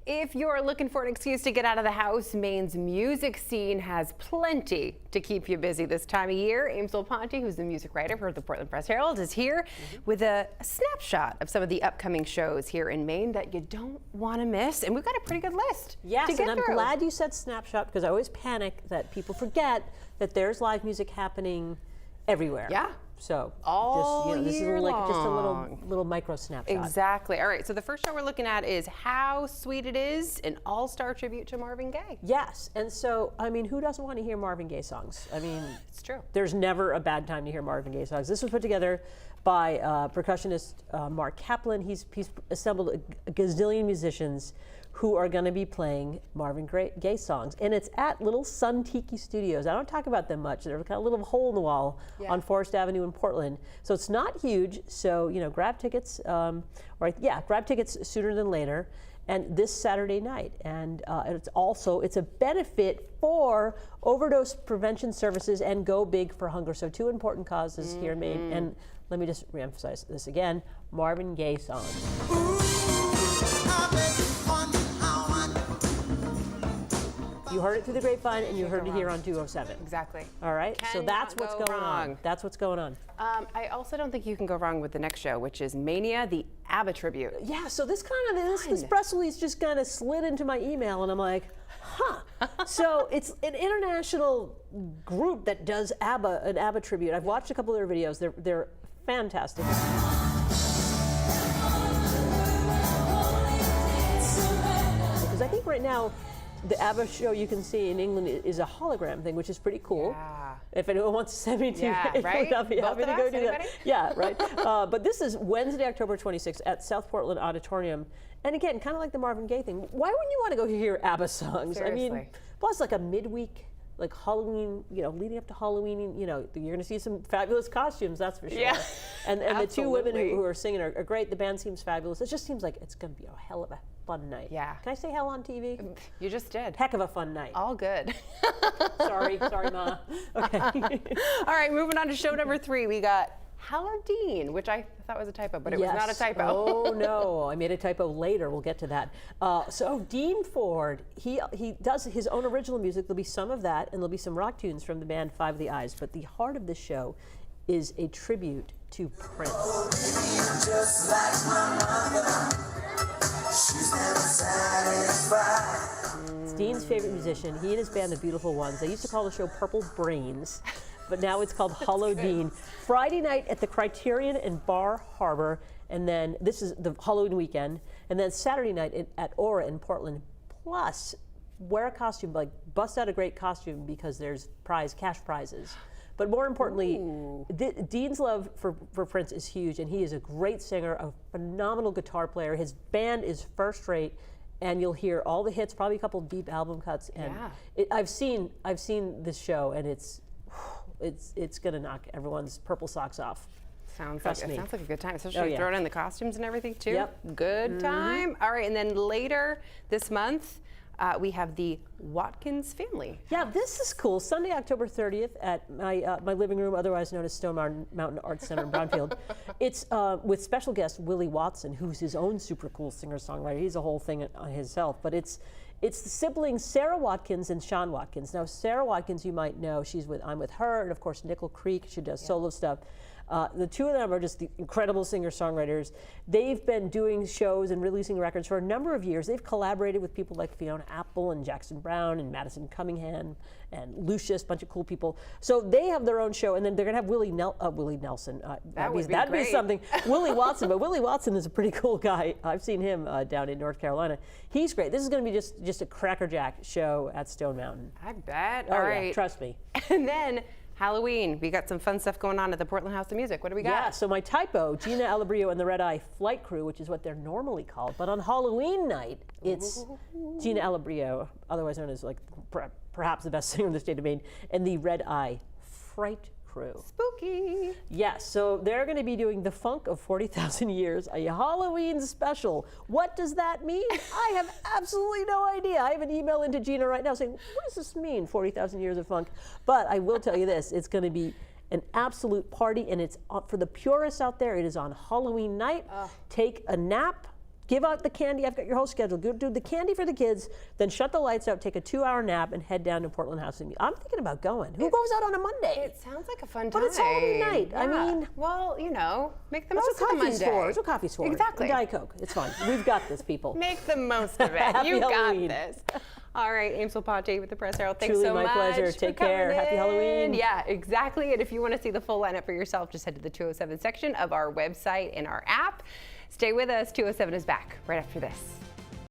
If you're looking for an excuse to get out of the house, Maine's music scene has plenty to keep you busy this time of year. Aimsel Ponti, who's the music writer for the Portland Press Herald, is here with a snapshot of some of the upcoming shows here in Maine that you don't want to miss. And we've got a pretty good list to get and I'm through. glad you said snapshot, because I always panic that people forget that there's live music happening everywhere. Yeah. So All this is year like just a long. little micro snapshot. Exactly. All right. So the first show we're looking at is How Sweet It Is, an all-star tribute to Marvin Gaye. Yes. And so, I mean, who doesn't want to hear Marvin Gaye songs? I mean, It's true. There's never a bad time to hear Marvin Gaye songs. This was put together by percussionist Mark Kaplan. He's assembled a gazillion musicians who are going to be playing Marvin Gaye songs. And it's at Little Sun Tiki Studios. I don't talk about them much. They're kind of a little hole in the wall on Forest Avenue in Portland. So it's not huge. So, you know, grab tickets, grab tickets sooner than later. And this Saturday night. And it's a benefit for overdose prevention services and Go Big for Hunger. So two important causes here in Maine. And let me just reemphasize this again, Marvin Gaye songs. You heard it through the grapevine, and you heard it here on 207. Exactly. All right, so that's what's going on. That's what's going on. I also don't think you can go wrong with the next show, which is Mania, the Abba tribute. Yeah, so this press release just kind of slid into my email, and I'm like, huh. So it's an international group that does an Abba tribute. I've watched a couple of their videos. They're fantastic. Because I think right now, the ABBA show you can see in England is a hologram thing, which is pretty cool. Yeah. If anyone wants to send me to right? I'll be happy to go do Anybody? that. Yeah, right. But this is Wednesday, October 26th at South Portland Auditorium. And again, kind of like the Marvin Gaye thing. Why wouldn't you want to go hear ABBA songs? Seriously. I mean, plus like a midweek, like Halloween, leading up to Halloween, you're going to see some fabulous costumes, that's for sure. Yeah. And the two women who are singing are great. The band seems fabulous. It just seems like it's going to be a hell of a fun night. Yeah. Can I say hell on TV? You just did. Heck of a fun night. All good. Sorry, Ma. Okay. All right, moving on to show number 3. We got Halloween, which I thought was a typo, but it was not a typo. Oh no, I made a typo later. We'll get to that. So Dean Ford, he does his own original music. There'll be some of that, and there'll be some rock tunes from the band Five of the Eyes. But the heart of this show is a tribute to Prince. Just like my mother, she's never satisfied. It's Dean's favorite musician. He and his band, The Beautiful Ones. They used to call the show Purple Brains, but now it's called Halloween. Friday night at the Criterion in Bar Harbor, and then this is the Halloween weekend, and then Saturday night at Aura in Portland. Plus, wear a costume, like bust out a great costume because there's cash prizes. But more importantly, Dean's love for Prince is huge, and he is a great singer, a phenomenal guitar player. His band is first rate, and you'll hear all the hits, probably a couple of deep album cuts. And I've seen this show, and it's gonna knock everyone's purple socks off. Sounds like a good time, especially throwing in the costumes and everything too. Yep. Good time. All right, and then later this month, we have the Watkins Family. Yeah, this is cool. Sunday, October 30th at my living room, otherwise known as Stone Mountain Arts Center in Brownfield. It's with special guest Willie Watson, who's his own super cool singer-songwriter. He's a whole thing on himself. But it's the siblings Sarah Watkins and Sean Watkins. Now, Sarah Watkins, you might know, I'm with her, and of course Nickel Creek. She does solo stuff. The two of them are just the incredible singer-songwriters. They've been doing shows and releasing records for a number of years. They've collaborated with people like Fiona Apple and Jackson Browne and Madison Cunningham and Lucius, a bunch of cool people. So they have their own show, and then they're going to have Willie Nelson. That'd be something. Willie Watson, but Willie Watson is a pretty cool guy. I've seen him down in North Carolina. He's great. This is going to be just a crackerjack show at Stone Mountain. I bet. All right. Trust me. And then Halloween, we got some fun stuff going on at the Portland House of Music. What do we got? Yeah, so my typo, Gina Alabrio and the Red Eye Flight Crew, which is what they're normally called. But on Halloween night, it's Gina Alabrio, otherwise known as perhaps the best singer in the state of Maine, and the Red Eye Fright Crew. Spooky. Yes, so they're going to be doing the Funk of 40,000 Years, a Halloween special. What does that mean? I have absolutely no idea. I have an email into Gina right now saying, what does this mean, 40,000 Years of Funk? But I will tell you this, it's going to be an absolute party, and it's for the purists out there, it is on Halloween night. Take a nap, give out the candy. I've got your whole schedule. Go do the candy for the kids, then shut the lights out, take a 2-hour nap, and head down to Portland House. I'm thinking about going. Who goes out on a Monday? It sounds like a fun time. But it's holiday night. I Yeah. mean, well, you know, make the that's most what of the coffee's Monday. for. That's what coffee's for. Exactly. And Diet Coke. It's fine. We've got this, people. Make the most of it. Happy You Halloween. got this. All right, Aimsel Ponti with the Press Herald. Thanks Truly so my much. pleasure. for Take care. coming Happy in. Halloween. Yeah, exactly. And if you want to see the full lineup for yourself, just head to the 207 section of our website and our app. Stay with us. 207 is back right after this.